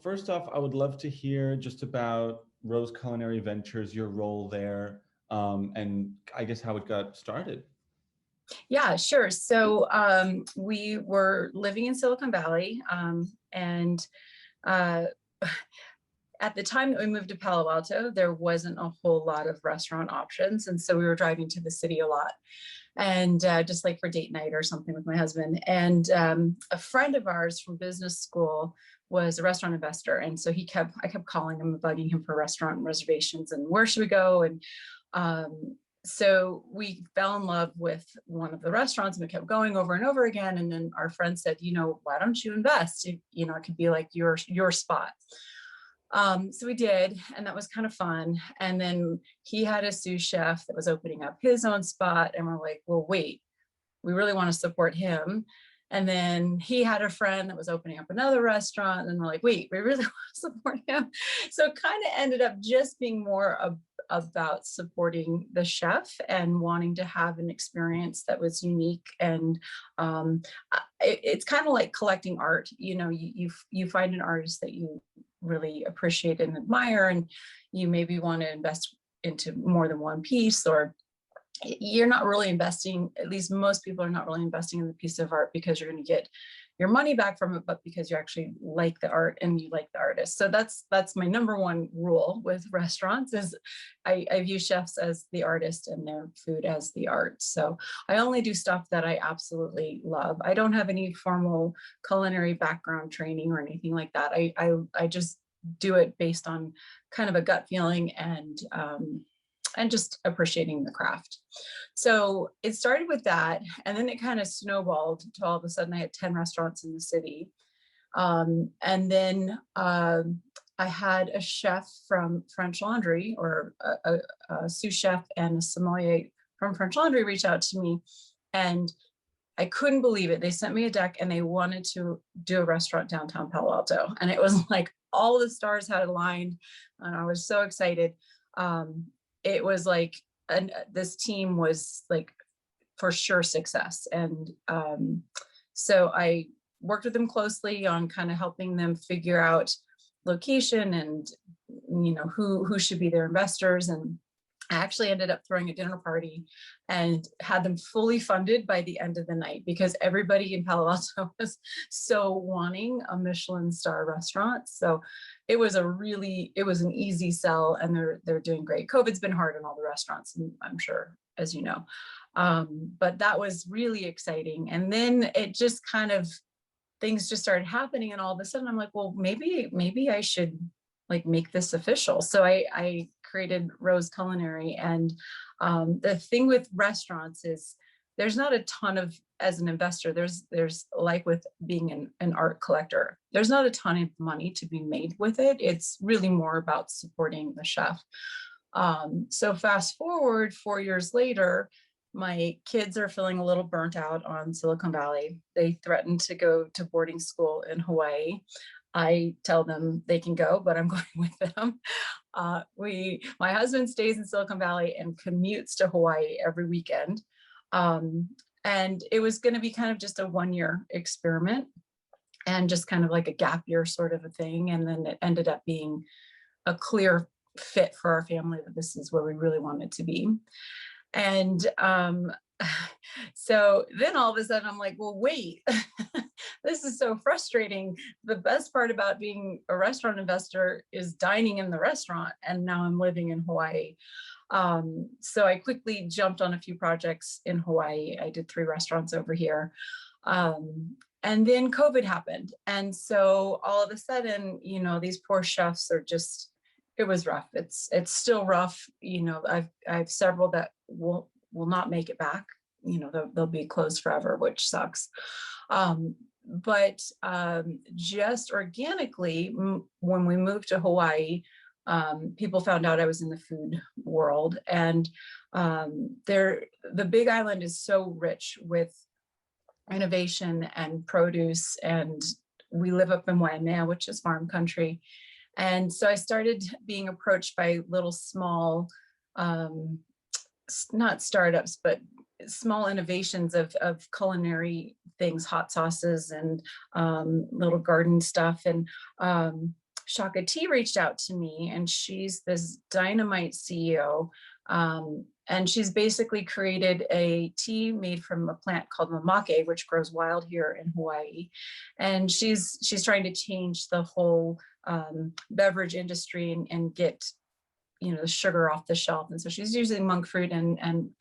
First off, I would love to hear just about Rose Culinary Ventures, your role there, and I guess how it got started. Yeah, sure. So we were living in Silicon Valley, and uh, at the time that we moved to Palo Alto, there wasn't a whole lot of restaurant options, and so we were driving to the city a lot, and just like for date night or something with my husband. And a friend of ours from business school was a restaurant investor, and so I kept calling him, bugging him for restaurant reservations and where should we go, and um, so we fell in love with one of the restaurants and we kept going over and over again. And then our friend said, why don't you invest? It could be like your spot. So we did, and that was kind of fun. And then he had a sous chef that was opening up his own spot. And we're like, well, wait, we really want to support him. And then he had a friend that was opening up another restaurant. And we're like, wait, we really want to support him. So it kind of ended up just being more about supporting the chef and wanting to have an experience that was unique. And it's kind of like collecting art. You find an artist that you really appreciate and admire, and you maybe want to invest into more than one piece, or you're not really investing, at least most people are not really investing in the piece of art because you're going to get your money back from it, but because you actually like the art and you like the artist. So that's my number one rule with restaurants is I view chefs as the artist and their food as the art. So I only do stuff that I absolutely love. I don't have any formal culinary background training or anything like that. I just do it based on kind of a gut feeling and just appreciating the craft. So it started with that, and then it kind of snowballed to all of a sudden I had 10 restaurants in the city. And then I had a chef from French Laundry, or a sous chef and a sommelier from French Laundry reach out to me, and I couldn't believe it. They sent me a deck and they wanted to do a restaurant downtown Palo Alto. And it was like all the stars had aligned and I was so excited. It was like, this team was like for sure success. And so I worked with them closely on kind of helping them figure out location and, who should be their investors. And I actually ended up throwing a dinner party and had them fully funded by the end of the night because everybody in Palo Alto was so wanting a Michelin star restaurant. So it was an easy sell, and they're doing great. COVID's been hard on all the restaurants, I'm sure, as you know. But that was really exciting. And then it just kind of, things just started happening, and all of a sudden I'm like, well, maybe I should like make this official. So I created Rose Culinary. And the thing with restaurants is there's not a ton of, as an investor, there's like with being an art collector, there's not a ton of money to be made with it. It's really more about supporting the chef. So fast forward 4 years later, my kids are feeling a little burnt out on Silicon Valley. They threatened to go to boarding school in Hawaii. I tell them they can go, but I'm going with them. My husband stays in Silicon Valley and commutes to Hawaii every weekend. And it was going to be kind of just a 1-year experiment and just kind of like a gap year sort of a thing. And then it ended up being a clear fit for our family that this is where we really wanted to be. And so then all of a sudden I'm like, well, wait, this is so frustrating. The best part about being a restaurant investor is dining in the restaurant. And now I'm living in Hawaii. So I quickly jumped on a few projects in Hawaii. I did 3 restaurants over here. And then COVID happened. And so all of a sudden, these poor chefs are just, it was rough. It's still rough. I have several that will not make it back. They'll be closed forever, which sucks. But just organically, when we moved to Hawaii, people found out I was in the food world, and the Big Island is so rich with innovation and produce, and we live up in Waimea, which is farm country. And so I started being approached by little small, not startups, but small innovations of culinary things, hot sauces and little garden stuff. And Shaka T reached out to me, and she's this dynamite CEO. And she's basically created a tea made from a plant called mamake, which grows wild here in Hawaii. And she's trying to change the whole beverage industry and get, you know, the sugar off the shelf. And so she's using monk fruit and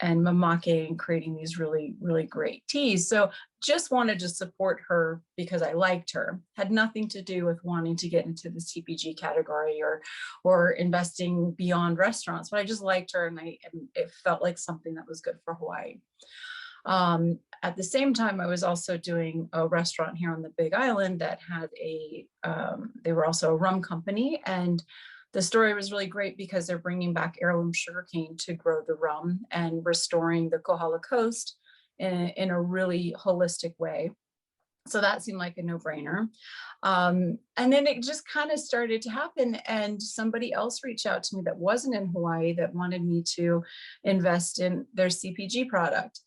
mamake and creating these really, really great teas. So just wanted to support her because I liked her. Had nothing to do with wanting to get into the CPG category or investing beyond restaurants, but I just liked her, and it felt like something that was good for Hawaii. At the same time, I was also doing a restaurant here on the Big Island that had they were also a rum company, and the story was really great because they're bringing back heirloom sugarcane to grow the rum and restoring the Kohala Coast in a really holistic way. So that seemed like a no-brainer. And then it just kind of started to happen, and somebody else reached out to me that wasn't in Hawaii that wanted me to invest in their CPG product.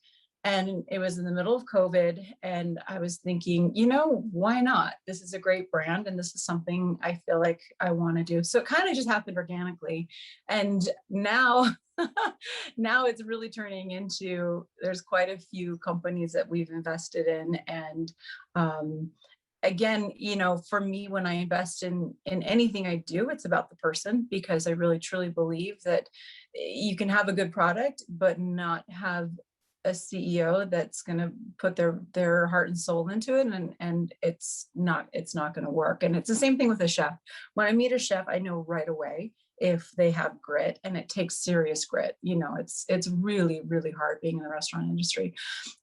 And it was in the middle of COVID, and I was thinking, you know, why not? This is a great brand, and this is something I feel like I want to do. So it kind of just happened organically. And now, now it's really turning into, there's quite a few companies that we've invested in. And again, you know, for me, when I invest in anything I do, it's about the person, because I really truly believe that you can have a good product, but not have a CEO that's going to put their heart and soul into it, and it's not going to work. And it's the same thing with a chef. When I meet a chef, I know right away if they have grit, and it takes serious grit. You know, it's really, really hard being in the restaurant industry.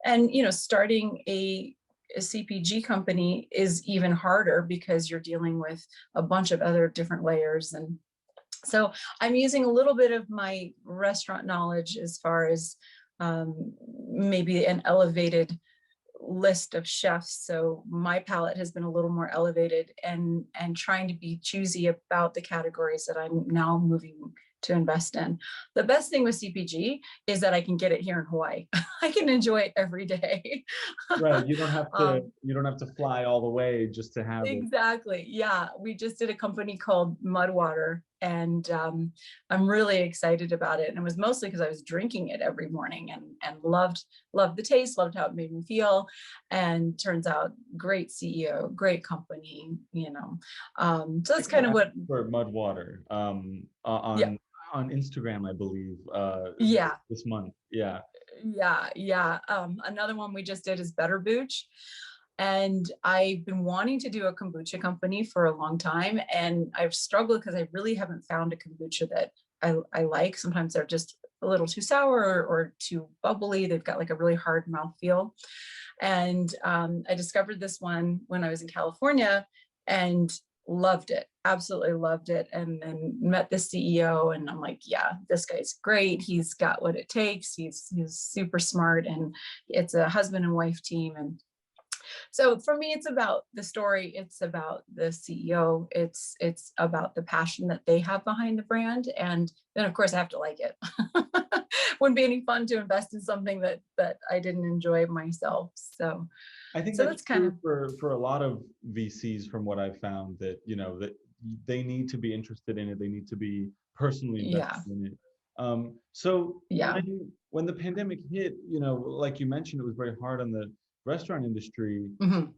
And, you know, starting a CPG company is even harder because you're dealing with a bunch of other different layers. And so I'm using a little bit of my restaurant knowledge as far as maybe an elevated list of chefs. So my palate has been a little more elevated, and trying to be choosy about the categories that I'm now moving to invest in. The best thing with CPG is that I can get it here in Hawaii. I can enjoy it every day. Right. You don't have to fly all the way just to have it. Exactly. Yeah. We just did a company called Mudwater, and I'm really excited about it. And it was mostly because I was drinking it every morning and loved the taste, loved how it made me feel. And turns out, great CEO, great company, you know. So that's kind of what for Mudwater on Instagram, I believe. Yeah. This month. Yeah. Yeah. Another one we just did is Better Booch. And I've been wanting to do a kombucha company for a long time. And I've struggled because I really haven't found a kombucha that I like. Sometimes they're just a little too sour or too bubbly. They've got like a really hard mouthfeel. And I discovered this one when I was in California and loved it, absolutely loved it. And then met the CEO, and I'm like, yeah, this guy's great. He's got what it takes. He's super smart, and it's a husband and wife team. And so for me, it's about the story. It's about the CEO. It's about the passion that they have behind the brand. And then of course I have to like it. Wouldn't be any fun to invest in something that I didn't enjoy myself. So I think that's kind of for a lot of VCs, from what I've found, that, you know, that they need to be interested in it. They need to be personally invested in it. So when the pandemic hit, you know, like you mentioned, it was very hard on the restaurant industry.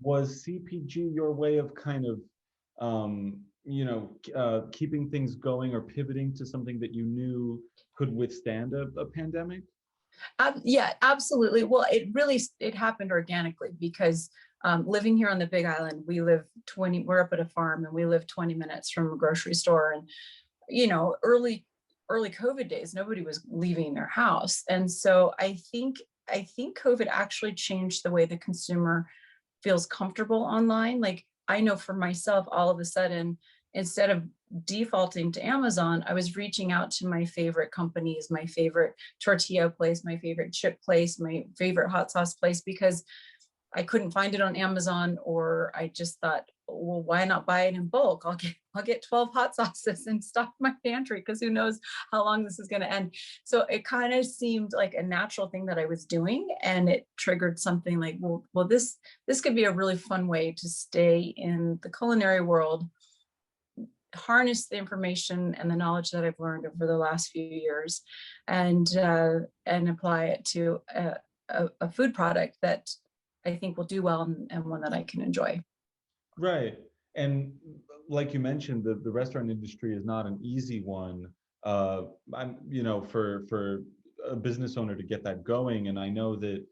Was CPG your way of kind of, you know, keeping things going or pivoting to something that you knew could withstand a pandemic? Yeah, absolutely. Well, it happened organically because living here on the Big Island, we're up at a farm, and we live 20 minutes from a grocery store. And, you know, early COVID days, nobody was leaving their house. And so I think COVID actually changed the way the consumer feels comfortable online. Like, I know for myself, all of a sudden, instead of defaulting to Amazon, I was reaching out to my favorite companies, my favorite tortilla place, my favorite chip place, my favorite hot sauce place, because I couldn't find it on Amazon, or I just thought, well, why not buy it in bulk? I'll get 12 hot sauces and stock my pantry, because who knows how long this is going to end. So it kind of seemed like a natural thing that I was doing, and it triggered something like, well, this could be a really fun way to stay in the culinary world, harness the information and the knowledge that I've learned over the last few years, and apply it to a food product that I think will do well, and one that I can enjoy. Right. And like you mentioned, the restaurant industry is not an easy one. I'm, for a business owner to get that going. And I know that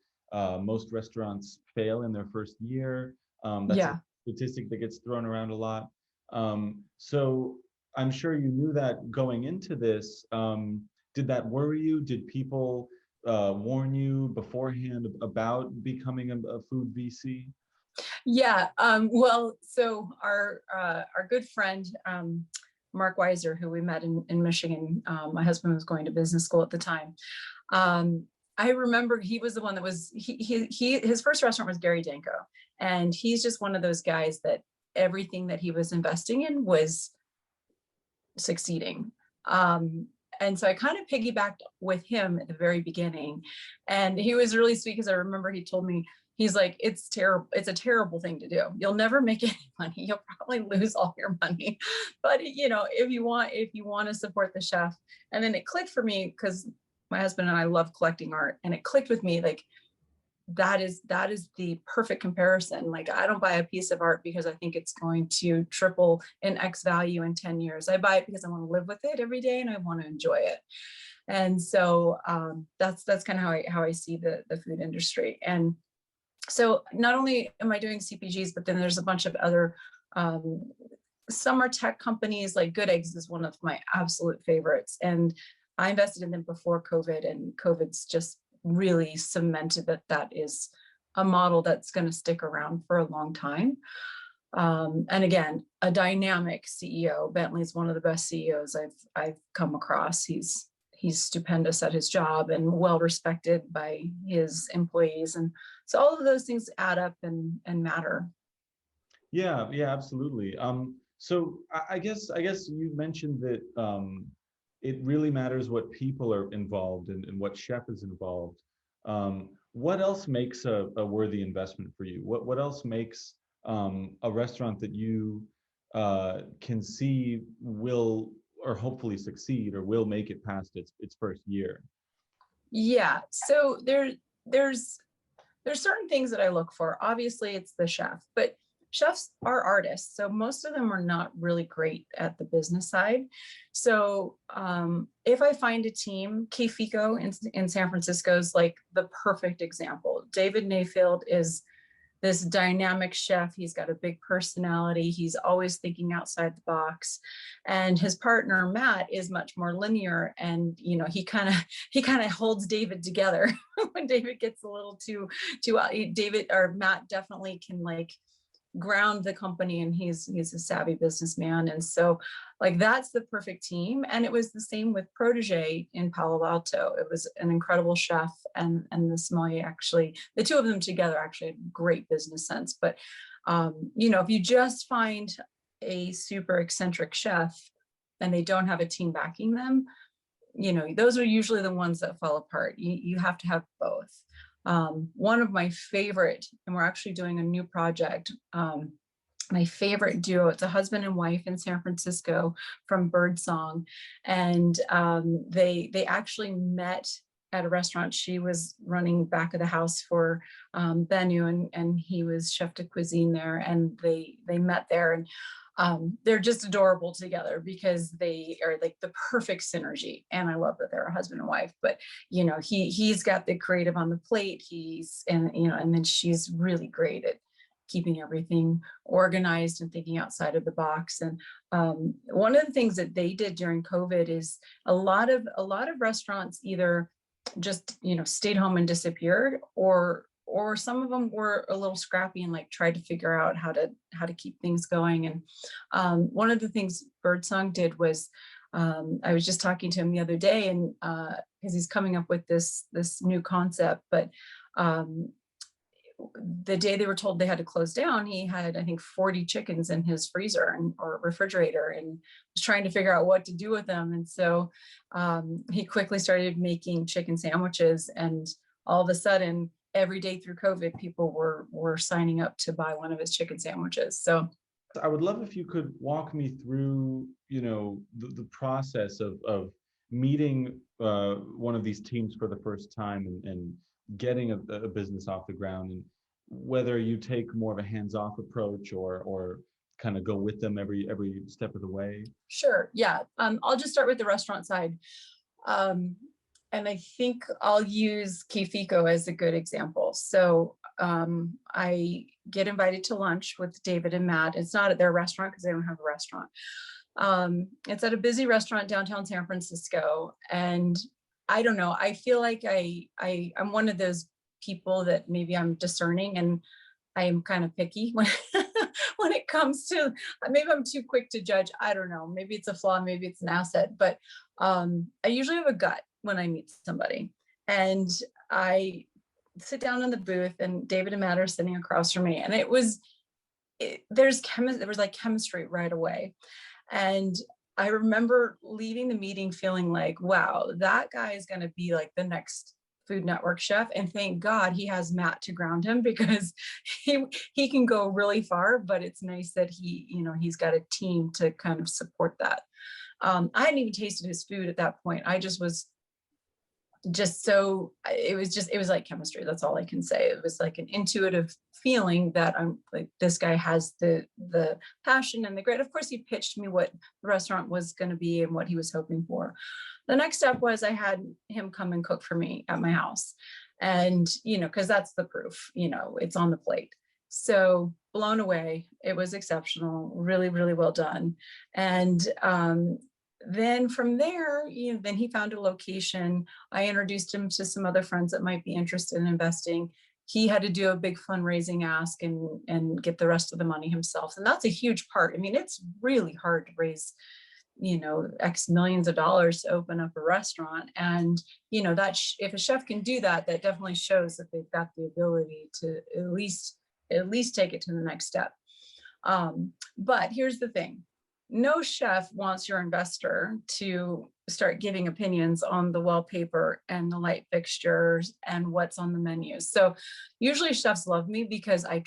most restaurants fail in their first year. That's a statistic that gets thrown around a lot. So I'm sure you knew that going into this. Did that worry you? Did people warn you beforehand about becoming a food VC? Yeah, well, so our good friend, Mark Weiser, who we met in Michigan, my husband was going to business school at the time. I remember he was the one that was, his first restaurant was Gary Danko. And he's just one of those guys that everything that he was investing in was succeeding. And so I kind of piggybacked with him at the very beginning. And he was really sweet, because I remember he told me, he's like, it's terrible. It's a terrible thing to do. You'll never make any money. You'll probably lose all your money. But if you want to support the chef. And then it clicked for me, because my husband and I love collecting art, and it clicked with me, like, that is the perfect comparison. Like, I don't buy a piece of art because I think it's going to triple in X value in 10 years. I buy it because I want to live with it every day and I want to enjoy it. And so that's kind of how I see the food industry. And so not only am I doing CPGs, but then there's a bunch of other summer tech companies. Like Good Eggs is one of my absolute favorites. And I invested in them before COVID, and COVID's just really cemented that is a model that's going to stick around for a long time. And again, a dynamic CEO. Bentley's one of the best CEOs I've come across. He's stupendous at his job and well respected by his employees. And so all of those things add up and matter. Yeah, absolutely. So I guess you mentioned that it really matters what people are involved in and what chef is involved. What else makes a worthy investment for you? What else makes a restaurant that you can see will, or hopefully succeed, or will make it past its first year? Yeah, so there's certain things that I look for. Obviously, it's the chef, but chefs are artists, so most of them are not really great at the business side. So if I find a team, K-Fico in San Francisco is like the perfect example. David Nayfield is this dynamic chef. He's got a big personality. He's always thinking outside the box. And his partner, Matt, is much more linear. And, he kind of holds David together when David gets a little too David or Matt definitely can like ground the company, and he's a savvy businessman. And so like, that's the perfect team. And it was the same with Protege in Palo Alto. It was an incredible chef and the sommelier. Actually, the two of them together actually had great business sense. But if you just find a super eccentric chef and they don't have a team backing them, those are usually the ones that fall apart. You have to have both. One of my favorite, and we're actually doing a new project, my favorite duo, it's a husband and wife in San Francisco from Birdsong. And they actually met at a restaurant. She was running back of the house for Benu, and he was chef de cuisine there. And they met there, and they're just adorable together because they are like the perfect synergy. And I love that they're a husband and wife, but he's got the creative on the plate. And then she's really great at keeping everything organized and thinking outside of the box. And one of the things that they did during COVID is a lot of restaurants either just stayed home and disappeared, or some of them were a little scrappy and like tried to figure out how to keep things going. And one of the things Birdsong did was, I was just talking to him the other day, and because he's coming up with this new concept, but the day they were told they had to close down, he had, I think, 40 chickens in his freezer or refrigerator, and was trying to figure out what to do with them. And so he quickly started making chicken sandwiches, and all of a sudden, every day through COVID, people were signing up to buy one of his chicken sandwiches. So I would love if you could walk me through, the process of meeting one of these teams for the first time and getting a business off the ground, and whether you take more of a hands-off approach or kind of go with them every step of the way. Sure. Yeah. I'll just start with the restaurant side. And I think I'll use Kifiko as a good example. So I get invited to lunch with David and Matt. It's not at their restaurant because they don't have a restaurant. It's at a busy restaurant downtown San Francisco. And I don't know, I feel like I'm one of those people that maybe I'm discerning, and I am kind of picky when, when it comes to, maybe I'm too quick to judge. I don't know, maybe it's a flaw, maybe it's an asset, but I usually have a gut when I meet somebody. And I sit down in the booth, and David and Matt are sitting across from me. And there was like chemistry right away. And I remember leaving the meeting feeling like, wow, that guy is going to be like the next Food Network chef. And thank God he has Matt to ground him, because he can go really far, but it's nice that he's got a team to kind of support that. I hadn't even tasted his food at that point. I just was so, it was like chemistry. That's all I can say. It was like an intuitive feeling that I'm like, this guy has the passion and the grit. Of course, he pitched me what the restaurant was going to be and what he was hoping for. The next step was I had him come and cook for me at my house. And, because that's the proof, it's on the plate. So blown away. It was exceptional, really, really well done. And then from there, then he found a location. I introduced him to some other friends that might be interested in investing. He had to do a big fundraising ask and get the rest of the money himself. And that's a huge part. I mean, it's really hard to raise, X millions of dollars to open up a restaurant. And, that if a chef can do that, that definitely shows that they've got the ability to at least take it to the next step. But here's the thing. No chef wants your investor to start giving opinions on the wallpaper and the light fixtures and what's on the menus. So usually chefs love me because I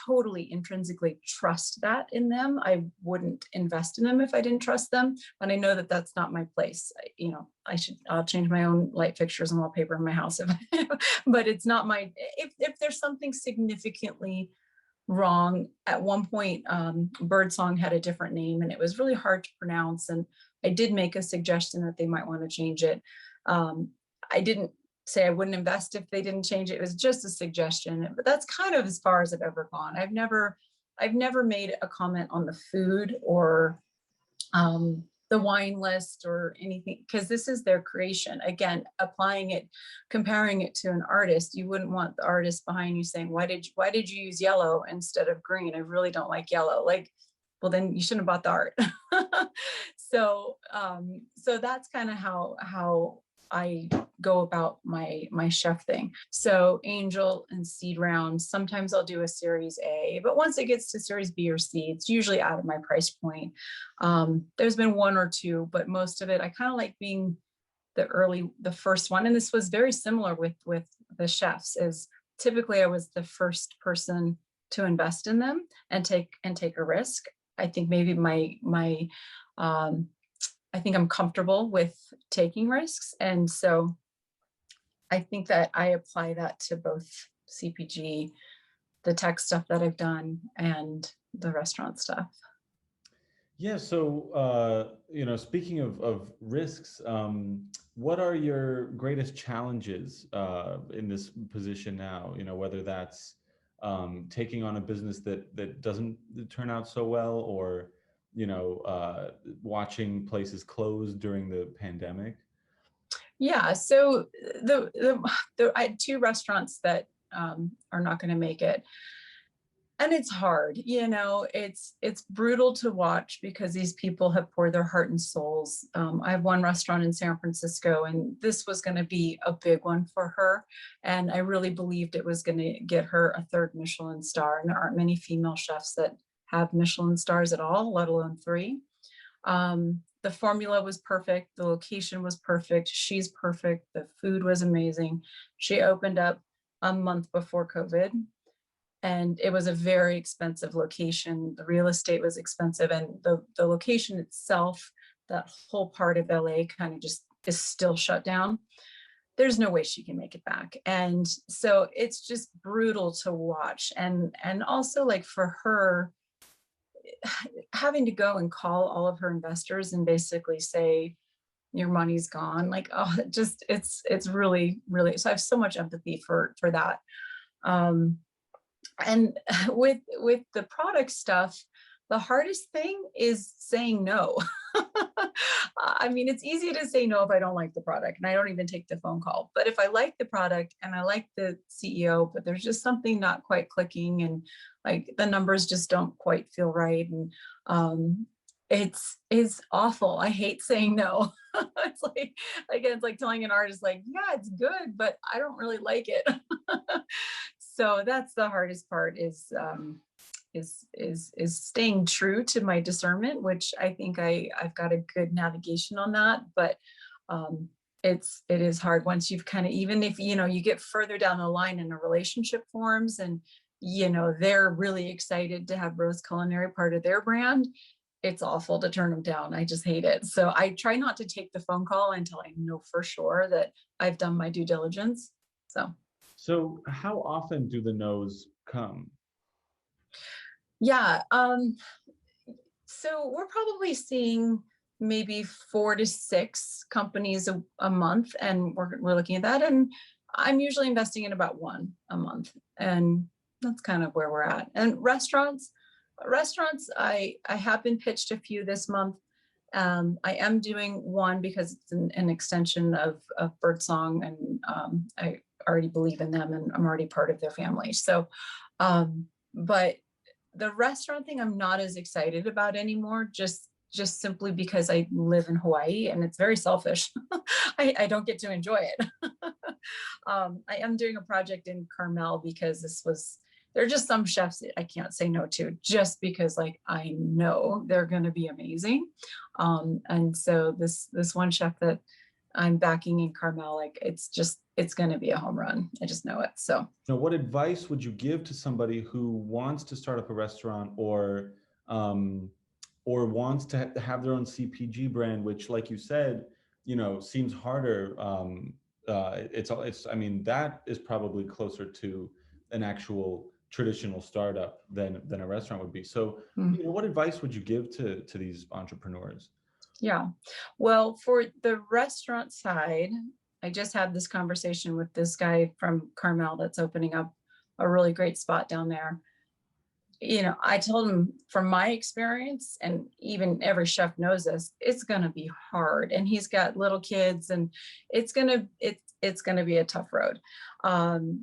totally intrinsically trust that in them. I wouldn't invest in them if I didn't trust them, but I know that that's not my place. I'll change my own light fixtures and wallpaper in my house, but it's not if there's something significantly wrong. At one point, Birdsong had a different name, and it was really hard to pronounce. And I did make a suggestion that they might want to change it. I didn't say I wouldn't invest if they didn't change it. It was just a suggestion, but that's kind of as far as I've ever gone. I've never made a comment on the food or the wine list or anything, because this is their creation. Again, comparing it to an artist, you wouldn't want the artist behind you saying, why did you use yellow instead of green? I really don't like yellow. Like, well, then you shouldn't have bought the art. So that's kind of how I go about my chef thing. So angel and seed rounds, sometimes I'll do a series A, but once it gets to series B or C, it's usually out of my price point. There's been one or two, but most of it, I kind of like being the first one. And this was very similar with the chefs, is typically I was the first person to invest in them and take a risk. I think maybe I think I'm comfortable with taking risks. And so I think that I apply that to both CPG, the tech stuff that I've done, and the restaurant stuff. Yeah. So, speaking of risks, what are your greatest challenges in this position now? Whether that's taking on a business that doesn't turn out so well, or watching places close during the pandemic? Yeah, so I had two restaurants that are not going to make it. And it's hard, you know, it's brutal to watch because these people have poured their heart and souls. I have one restaurant in San Francisco, and this was going to be a big one for her. And I really believed it was going to get her a third Michelin star. And there aren't many female chefs that have Michelin stars at all, let alone three. The formula was perfect. The location was perfect. She's perfect. The food was amazing. She opened up a month before COVID, and it was a very expensive location. The real estate was expensive, and the location itself, that whole part of LA kind of just is still shut down. There's no way she can make it back. And so it's just brutal to watch. And also, like, for her, having to go and call all of her investors and basically say, your money's gone. Like, oh, it's really, really, so I have so much empathy for that. And with the product stuff, the hardest thing is saying no. I mean, it's easy to say no if I don't like the product, and I don't even take the phone call. But if I like the product and I like the CEO, but there's just something not quite clicking, and like the numbers just don't quite feel right, and it's awful. I hate saying no. It's like, again, it's like telling an artist, like, yeah, it's good, but I don't really like it. So that's the hardest part, is staying true to my discernment, which I think I've got a good navigation on that. But it is hard once you've kind of, even if, you know, you get further down the line and a relationship forms, and, you know, they're really excited to have Rose Culinary part of their brand. It's awful to turn them down. I just hate it. So I try not to take the phone call until I know for sure that I've done my due diligence. So how often do the no's come? Yeah. So we're probably seeing maybe 4 to 6 companies a month, and we're looking at that. And I'm usually investing in about 1 a month, and that's kind of where we're at. And restaurants, I have been pitched a few this month. I am doing one because it's an extension of Birdsong, and I already believe in them, and I'm already part of their family. So, but the restaurant thing I'm not as excited about anymore, just simply because I live in Hawaii, and it's very selfish. I don't get to enjoy it. I am doing a project in Carmel because there are just some chefs that I can't say no to, just because, like, I know they're going to be amazing. And so this one chef that I'm backing in Carmel, like, it's going to be a home run. I just know it. So, now, what advice would you give to somebody who wants to start up a restaurant, or wants to have their own CPG brand, which, like you said, you know, seems harder. I mean, that is probably closer to an actual traditional startup than a restaurant would be. So, you know, what advice would you give to these entrepreneurs? Yeah, well, for the restaurant side, I just had this conversation with this guy from Carmel that's opening up a really great spot down there. You know, I told him, from my experience, and even every chef knows this, it's going to be hard, and he's got little kids, and it's going to be a tough road.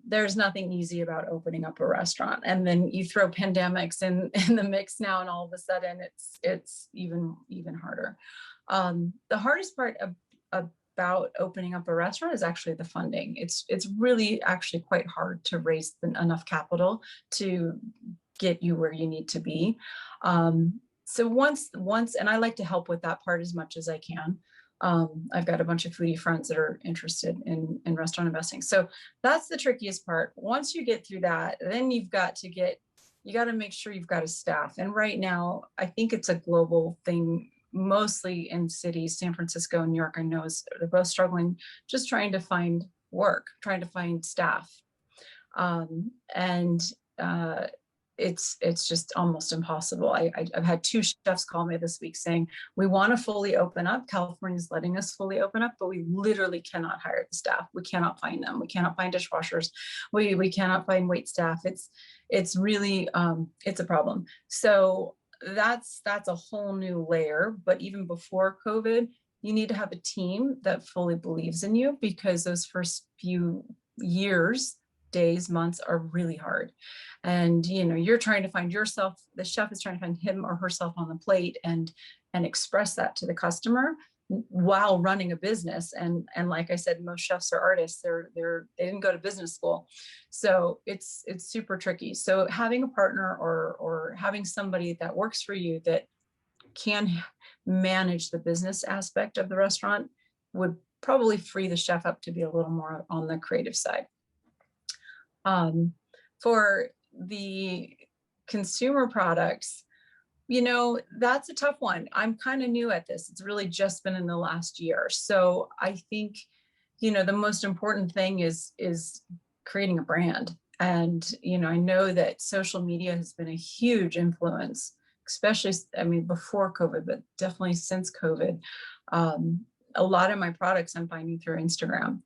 There's nothing easy about opening up a restaurant, and then you throw pandemics in the mix now, and all of a sudden it's even harder. The hardest part about opening up a restaurant is actually the funding. It's really actually quite hard to raise enough capital to get you where you need to be. So once, and I like to help with that part as much as I can. I've got a bunch of foodie friends that are interested in restaurant investing. So that's the trickiest part. Once you get through that, then you got to make sure you've got a staff. And right now, I think it's a global thing, mostly in cities, San Francisco and New York, I know they're both struggling, just trying to find work, trying to find staff. It's just almost impossible. I've had 2 chefs call me this week saying, we want to fully open up. California's letting us fully open up, but we literally cannot hire the staff. We cannot find them. We cannot find dishwashers. We cannot find wait staff. It's really, it's a problem. So that's a whole new layer. But even before COVID, you need to have a team that fully believes in you, because those first few years, days, months are really hard. And, you know, you're trying to find yourself, the chef is trying to find him or herself on the plate and express that to the customer while running a business. And like I said, most chefs are artists. They didn't go to business school. So it's super tricky. So having a partner or having somebody that works for you that can manage the business aspect of the restaurant would probably free the chef up to be a little more on the creative side. For the consumer products, you know, that's a tough one. I'm kind of new at this. It's really just been in the last year. So I think, you know, the most important thing is creating a brand. And, you know, I know that social media has been a huge influence, especially, I mean, before COVID, but definitely since COVID. A lot of my products I'm finding through Instagram.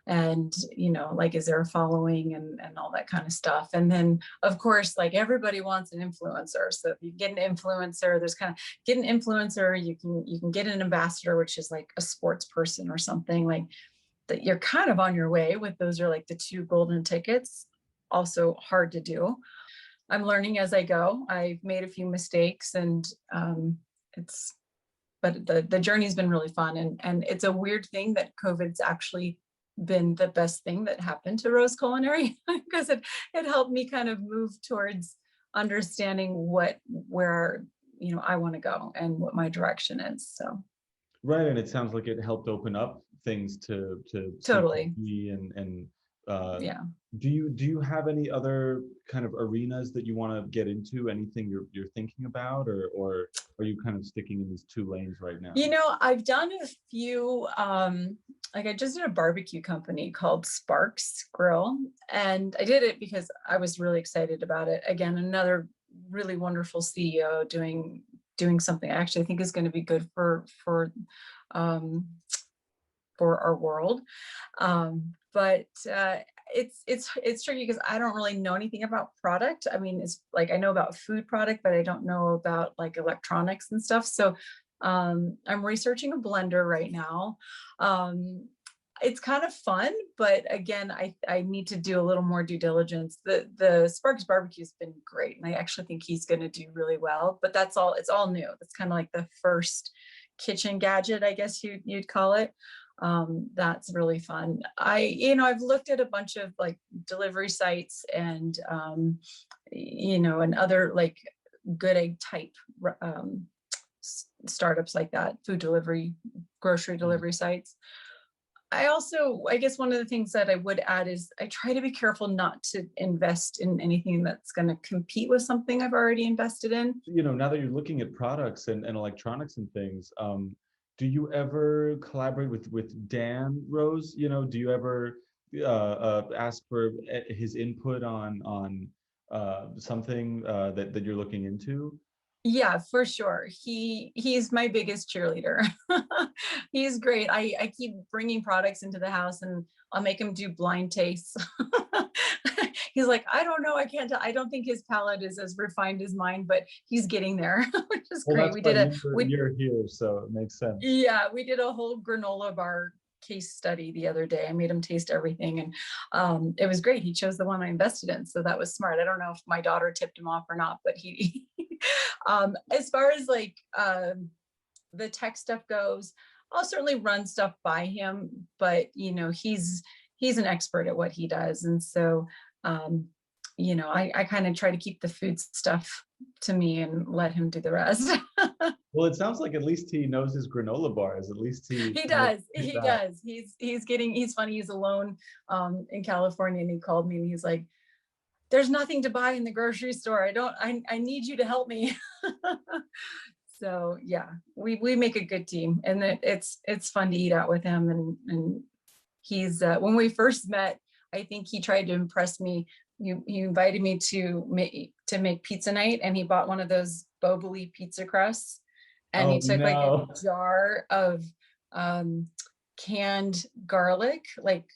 And, you know, like, is there a following and all that kind of stuff. And then of course, like, everybody wants an influencer. So if you get an influencer, there's kind of get an influencer, you can get an ambassador, which is like a sports person or something like that. You're kind of on your way with those are like the two golden tickets, also hard to do. I'm learning as I go. I've made a few mistakes and but the journey's been really fun. And it's a weird thing that COVID's actually been the best thing that happened to Rose Culinary because it helped me kind of move towards understanding where you know I want to go and what my direction is. So right, and it sounds like it helped open up things to totally. and Yeah. Do you have any other kind of arenas that you want to get into? Anything you're thinking about, or are you kind of sticking in these two lanes right now? You know, I've done a few, like I just did a barbecue company called Sparks Grill, and I did it because I was really excited about it. Again, another really wonderful CEO doing something I actually think is going to be good for our world. But it's tricky because I don't really know anything about product. I mean, it's like I know about food product, but I don't know about like electronics and stuff. So I'm researching a blender right now. It's kind of fun, but again, I need to do a little more due diligence. The Sparks barbecue has been great, and I actually think he's going to do really well. But it's all new. That's kind of like the first kitchen gadget, I guess you'd call it. That's really fun. I've looked at a bunch of like delivery sites and and other like good egg type startups like that, food delivery, grocery delivery sites. I guess one of the things that I would add is I try to be careful not to invest in anything that's going to compete with something I've already invested in. You know, now that you're looking at products and electronics and things, do you ever collaborate with Dan Rose? You know, do you ever ask for his input on something that you're looking into? Yeah, for sure. He's my biggest cheerleader. He's great. I keep bringing products into the house and I'll make him do blind tastes. He's like, I don't know, I can't tell. I don't think his palate is as refined as mine, but he's getting there, which is Well, great. you're here, so it makes sense. Yeah, we did a whole granola bar case study the other day. I made him taste everything, and it was great. He chose the one I invested in, so that was smart. I don't know if my daughter tipped him off or not, but he as far as like the tech stuff goes, I'll certainly run stuff by him, but you know, he's an expert at what he does. And so I kind of try to keep the food stuff to me and let him do the rest. Well, it sounds like at least he knows his granola bars. At least he does. He does. He's funny. He's alone in California, and he called me and he's like, there's nothing to buy in the grocery store. I need you to help me. So yeah, we make a good team, and it's fun to eat out with him. And he's when we first met, I think he tried to impress me. He invited me to make pizza night, and he bought one of those Boboli pizza crusts, and he took like a jar of canned garlic, like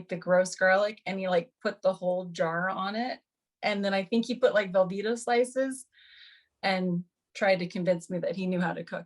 the gross garlic, and he like put the whole jar on it. And then I think he put like Velveeta slices and tried to convince me that he knew how to cook.